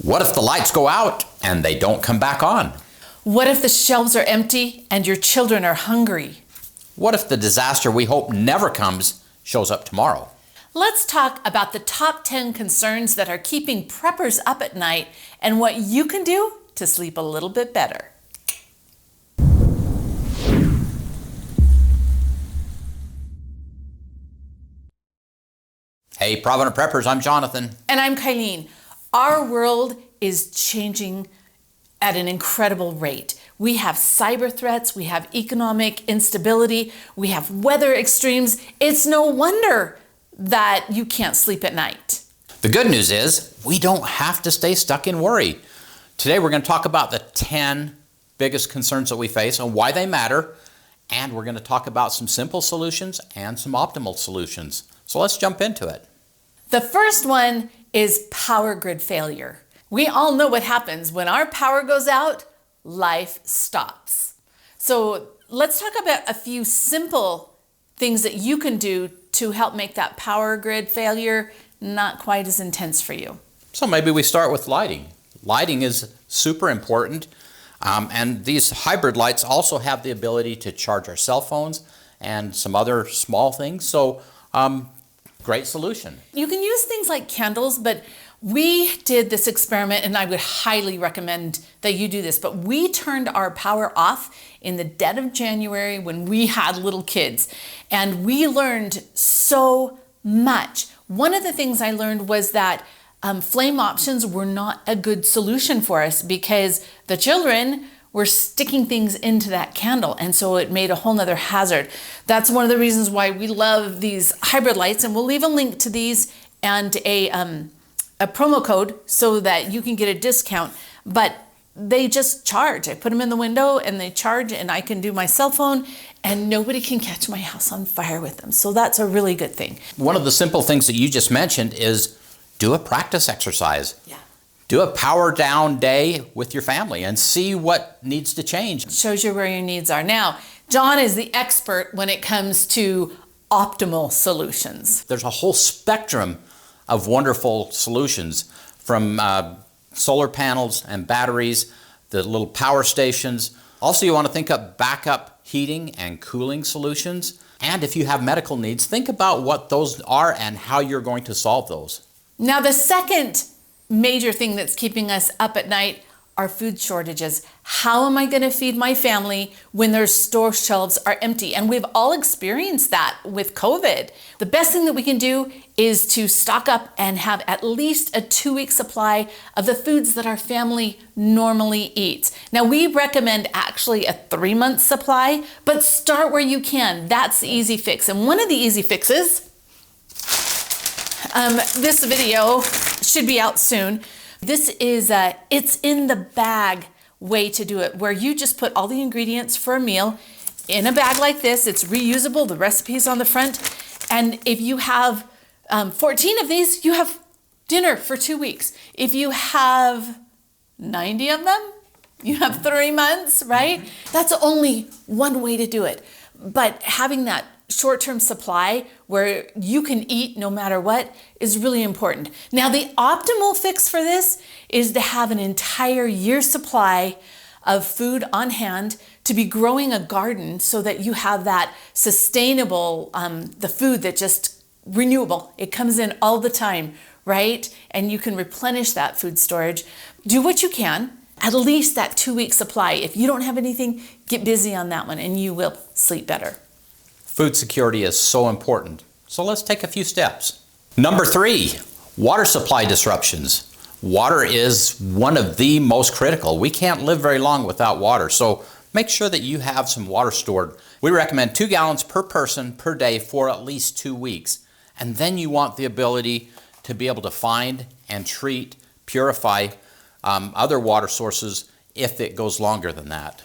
What if the lights go out and they don't come back on? What if the shelves are empty and your children are hungry? What if the disaster we hope never comes shows up tomorrow? Let's talk about the top 10 concerns that are keeping preppers up at night and what you can do to sleep a little bit better. Hey, Provident Preppers, I'm Jonathan. And I'm Kylene. Our world is changing at an incredible rate. We have cyber threats, we have economic instability, we have weather extremes. It's no wonder that you can't sleep at night. The good news is we don't have to stay stuck in worry. Today we're going to talk about the 10 biggest concerns that we face and why they matter, and we're going to talk about some simple solutions and some optimal solutions. So let's jump into it. The first one is power grid failure. We all know what happens when our power goes out, life stops. So let's talk about a few simple things that you can do to help make that power grid failure not quite as intense for you. So maybe we start with lighting. Lighting is super important, and these hybrid lights also have the ability to charge our cell phones and some other small things. So great solution. You can use things like candles, but we did this experiment, and I would highly recommend that you do this, but we turned our power off in the dead of January when we had little kids, and we learned so much. One of the things I learned was that flame options were not a good solution for us because the children were sticking things into that candle, and so it made a whole nother hazard. That's one of the reasons why we love these hybrid lights, and we'll leave a link to these and a promo code so that you can get a discount, but they just charge. I put them in the window and they charge, and I can do my cell phone and nobody can catch my house on fire with them. So that's a really good thing. One of the simple things that you just mentioned is do a practice exercise. Yeah. Do a power down day with your family and see what needs to change. It shows you where your needs are. Now, John is the expert when it comes to optimal solutions. There's a whole spectrum of wonderful solutions, from solar panels and batteries, the little power stations. Also, you want to think of backup heating and cooling solutions. And if you have medical needs, think about what those are and how you're going to solve those. Now, the second major thing that's keeping us up at night are food shortages. How am I going to feed my family when their store shelves are empty? And we've all experienced that with COVID. The best thing that we can do is to stock up and have at least a 2-week supply of the foods that our family normally eats. Now, we recommend actually a 3-month supply, but start where you can. That's the easy fix. And one of the easy fixes, this video should be out soon. This is it's in the bag way to do it, where you just put all the ingredients for a meal in a bag like this. It's reusable, the recipe's on the front. And if you have 14 of these, you have dinner for 2 weeks. If you have 90 of them, you have 3 months, right? That's only one way to do it. But having that short-term supply where you can eat no matter what is really important. Now, the optimal fix for this is to have an entire year's supply of food on hand, to be growing a garden so that you have that sustainable, the food that just renewable. It comes in all the time, right? And you can replenish that food storage. Do what you can, at least that 2-week supply. If you don't have anything, get busy on that one and you will sleep better. Food security is so important. So let's take a few steps. Number 3, water supply disruptions. Water is one of the most critical. We can't live very long without water, so make sure that you have some water stored. We recommend 2 gallons per person per day for at least 2 weeks. And then you want the ability to be able to find and treat, purify other water sources if it goes longer than that.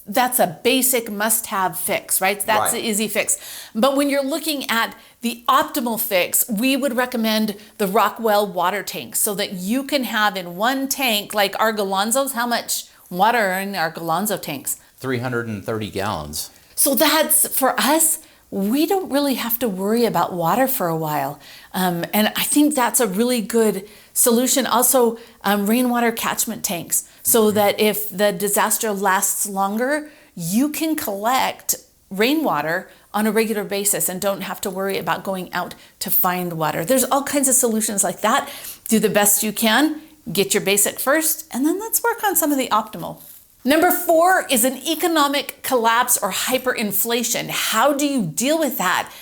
That's a basic must-have fix, right? That's the easy fix. But when you're looking at the optimal fix, we would recommend the Rockwell water tank so that you can have in one tank, like our Galonzos. How much water are in our Galonzo tanks? 330 gallons. So that's, for us, we don't really have to worry about water for a while. And I think that's a really good solution also rainwater catchment tanks, so that if the disaster lasts longer, you can collect rainwater on a regular basis and don't have to worry about going out to find water. There's all kinds of solutions like that. Do the best you can, get your basic first, and then let's work on some of the optimal. Number 4 is an economic collapse or hyperinflation. How do you deal with that?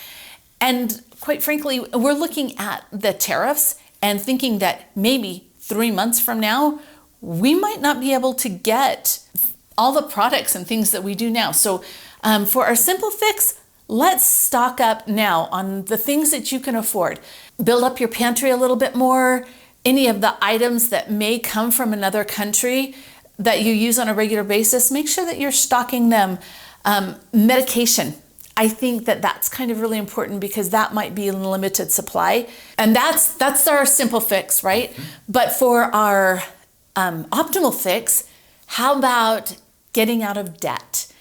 And quite frankly, we're looking at the tariffs and thinking that maybe 3 months from now, we might not be able to get all the products and things that we do now. So for our simple fix, let's stock up now on the things that you can afford. Build up your pantry a little bit more. Any of the items that may come from another country that you use on a regular basis, make sure that you're stocking them. Medication. I think that that's kind of really important because that might be in limited supply. And that's our simple fix, right? But for our optimal fix, how about getting out of debt?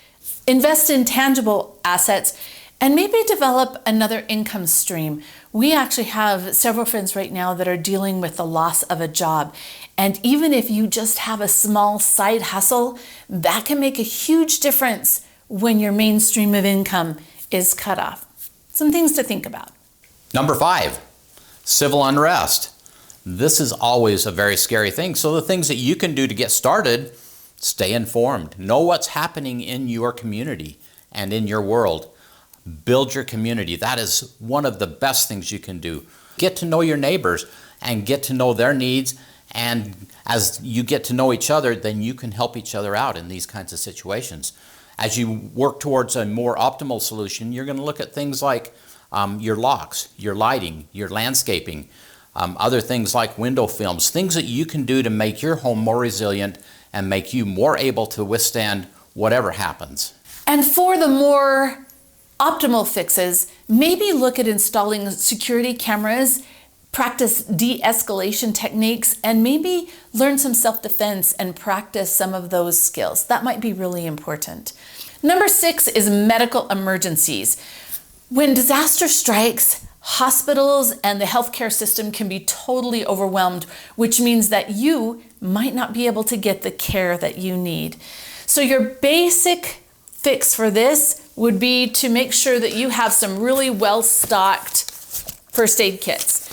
Invest in tangible assets and maybe develop another income stream. We actually have several friends right now that are dealing with the loss of a job. And even if you just have a small side hustle, that can make a huge difference when your mainstream of income is cut off. Some things to think about. Number 5, civil unrest. This is always a very scary thing. So the things that you can do to get started, stay informed. Know what's happening in your community and in your world. Build your community. That is one of the best things you can do. Get to know your neighbors and get to know their needs. And as you get to know each other, then you can help each other out in these kinds of situations. As you work towards a more optimal solution, you're going to look at things like your locks, your lighting, your landscaping, other things like window films, things that you can do to make your home more resilient and make you more able to withstand whatever happens. And for the more optimal fixes, maybe look at installing security cameras, practice de-escalation techniques, and maybe learn some self-defense and practice some of those skills. That might be really important. Number 6 is medical emergencies. When disaster strikes, hospitals and the healthcare system can be totally overwhelmed, which means that you might not be able to get the care that you need. So your basic fix for this would be to make sure that you have some really well-stocked first aid kits.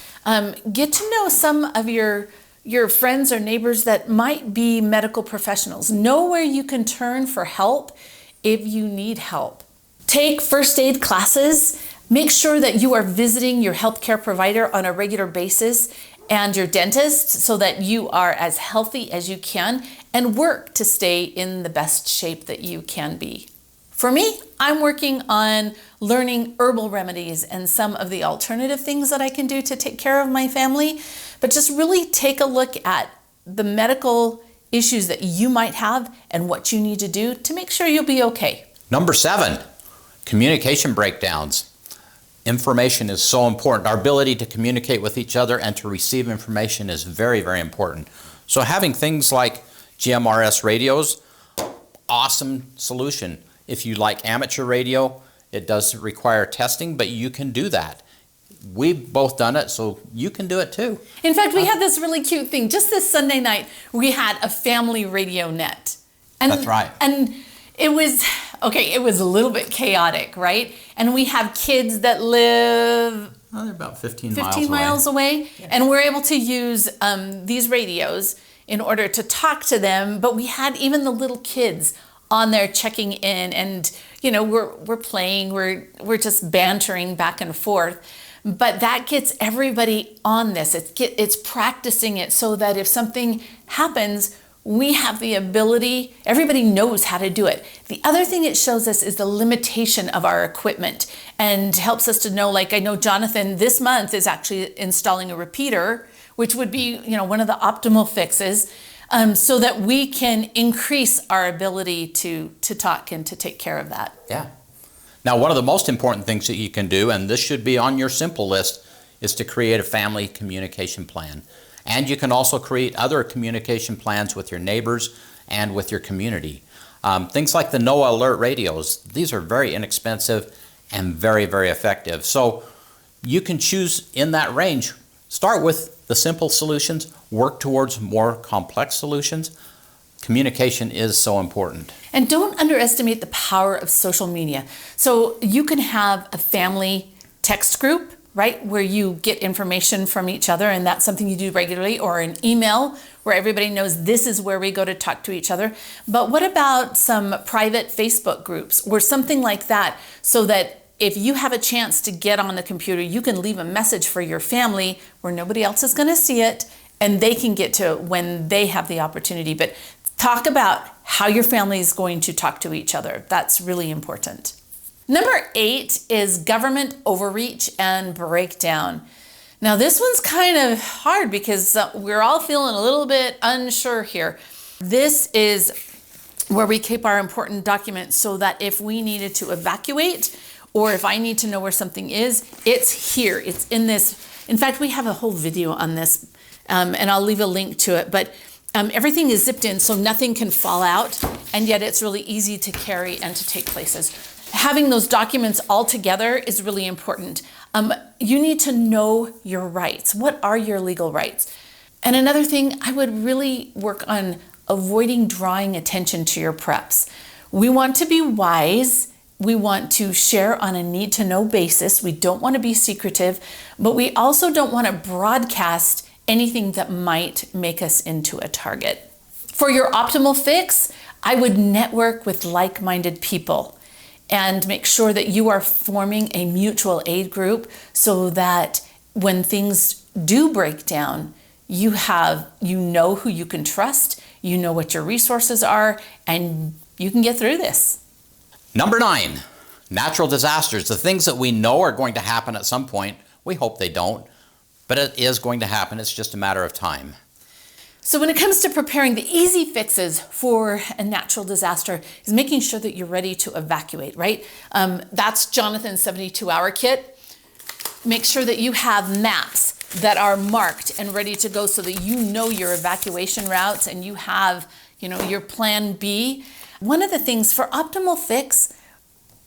Get to know some of your friends or neighbors that might be medical professionals. Know where you can turn for help if you need help. Take first aid classes. Make sure that you are visiting your healthcare provider on a regular basis and your dentist so that you are as healthy as you can and work to stay in the best shape that you can be. For me, I'm working on learning herbal remedies and some of the alternative things that I can do to take care of my family. But just really take a look at the medical issues that you might have and what you need to do to make sure you'll be okay. Number 7, communication breakdowns. Information is so important. Our ability to communicate with each other and to receive information is very, very important. So having things like GMRS radios, awesome solution. If you like amateur radio, it does require testing, but you can do that. We've both done it, so you can do it too. In fact, we had this really cute thing. Just this Sunday night, we had a family radio net. And, that's right. And it was a little bit chaotic, right? And we have kids that live they're about 15 miles away. Yeah. And we're able to use these radios in order to talk to them, but we had even the little kids on there checking in, and we're playing, we're just bantering back and forth. But that gets everybody on this. It's practicing it so that if something happens, we have the ability, everybody knows how to do it. The other thing it shows us is the limitation of our equipment and helps us to know, like I know Jonathan this month is actually installing a repeater, which would be one of the optimal fixes. So that we can increase our ability to talk and to take care of that. Yeah. Now, one of the most important things that you can do, and this should be on your simple list, is to create a family communication plan. And you can also create other communication plans with your neighbors and with your community. Things like the No Alert radios, these are very inexpensive and very, very effective. So you can choose in that range. Start with the simple solutions, work towards more complex solutions, communication is so important. And don't underestimate the power of social media. So you can have a family text group, right, where you get information from each other, and that's something you do regularly, or an email where everybody knows this is where we go to talk to each other. But what about some private Facebook groups or something like that, so that if you have a chance to get on the computer, you can leave a message for your family where nobody else is going to see it, and they can get to it when they have the opportunity. But talk about how your family is going to talk to each other. That's really important. Number 8 is government overreach and breakdown. Now this one's kind of hard because we're all feeling a little bit unsure here. This is where we keep our important documents so that if we needed to evacuate, or if I need to know where something is, it's here, it's in this. In fact, we have a whole video on this, and I'll leave a link to it, but everything is zipped in so nothing can fall out, and yet it's really easy to carry and to take places. Having those documents all together is really important. You need to know your rights. What are your legal rights? And another thing, I would really work on avoiding drawing attention to your preps. We want to be wise. We want to share on a need-to-know basis. We don't want to be secretive, but we also don't want to broadcast anything that might make us into a target. For your optimal fix, I would network with like-minded people and make sure that you are forming a mutual aid group so that when things do break down, you know who you can trust, you know what your resources are, and you can get through this. Number 9, natural disasters. The things that we know are going to happen at some point. We hope they don't, but it is going to happen. It's just a matter of time. So when it comes to preparing, the easy fixes for a natural disaster is making sure that you're ready to evacuate, right? That's Jonathan's 72-hour kit. Make sure that you have maps that are marked and ready to go so that you know your evacuation routes and you have, your plan B. One of the things for optimal fix,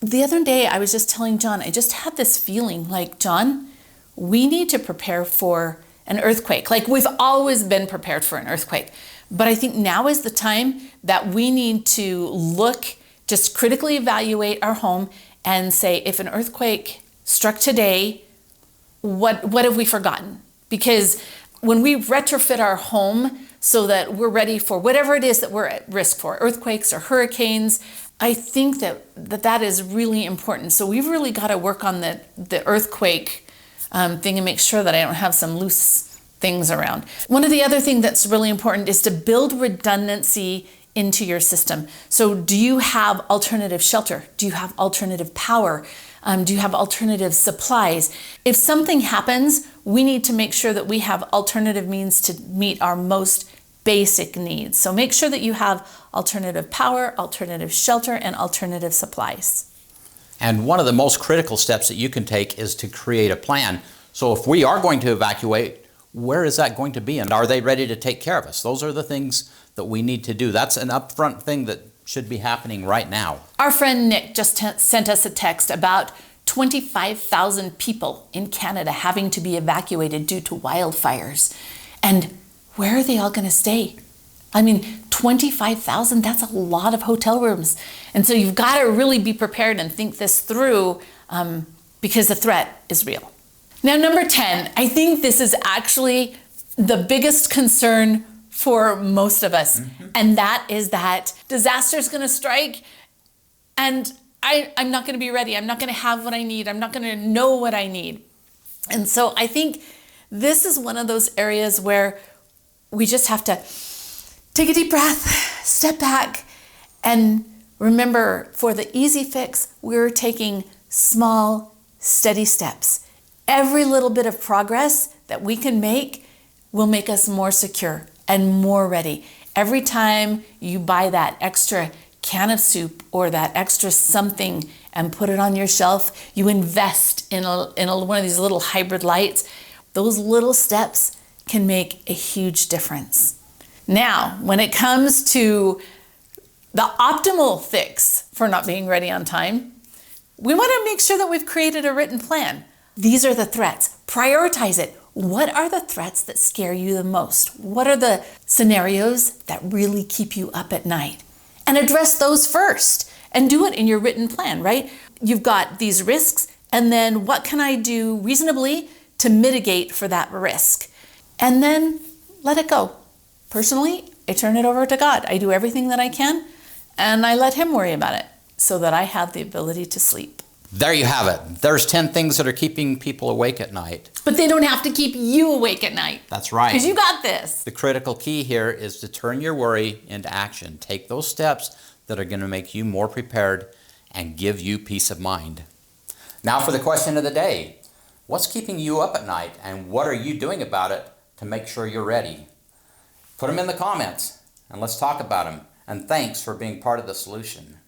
the other day I was just telling John, I just had this feeling like, John, we need to prepare for an earthquake. Like we've always been prepared for an earthquake. But I think now is the time that we need to just critically evaluate our home and say, if an earthquake struck today, what have we forgotten? Because when we retrofit our home so that we're ready for whatever it is that we're at risk for, earthquakes or hurricanes, I think that is really important. So we've really got to work on the earthquake thing and make sure that I don't have some loose things around. One of the other things that's really important is to build redundancy into your system. So do you have alternative shelter? Do you have alternative power? Do you have alternative supplies? If something happens, we need to make sure that we have alternative means to meet our most basic needs. So make sure that you have alternative power, alternative shelter, and alternative supplies. And one of the most critical steps that you can take is to create a plan. So if we are going to evacuate, where is that going to be? And are they ready to take care of us? Those are the things that we need to do. That's an upfront thing that should be happening right now. Our friend Nick just sent us a text about 25,000 people in Canada having to be evacuated due to wildfires. And where are they all going to stay? I mean, 25,000, that's a lot of hotel rooms. And so you've got to really be prepared and think this through because the threat is real. Now, number 10, I think this is actually the biggest concern for most of us. And that is that disaster is going to strike and I'm not going to be ready. I'm not going to have what I need. I'm not going to know what I need. And so I think this is one of those areas where we just have to take a deep breath, step back, and remember, for the easy fix, we're taking small, steady steps. Every little bit of progress that we can make will make us more secure and more ready. Every time you buy that extra can of soup or that extra something and put it on your shelf, you invest in one of these little hybrid lights. Those little steps can make a huge difference. Now, when it comes to the optimal fix for not being ready on time, we want to make sure that we've created a written plan. These are the threats. Prioritize it. What are the threats that scare you the most? What are the scenarios that really keep you up at night? And address those first and do it in your written plan, right? You've got these risks, and then what can I do reasonably to mitigate for that risk? And then let it go. Personally, I turn it over to God. I do everything that I can, and I let Him worry about it so that I have the ability to sleep. There you have it. There's 10 things that are keeping people awake at night. But they don't have to keep you awake at night. That's right. Because you got this. The critical key here is to turn your worry into action. Take those steps that are going to make you more prepared and give you peace of mind. Now for the question of the day. What's keeping you up at night, and what are you doing about it to make sure you're ready? Put them in the comments and let's talk about them. And thanks for being part of the solution.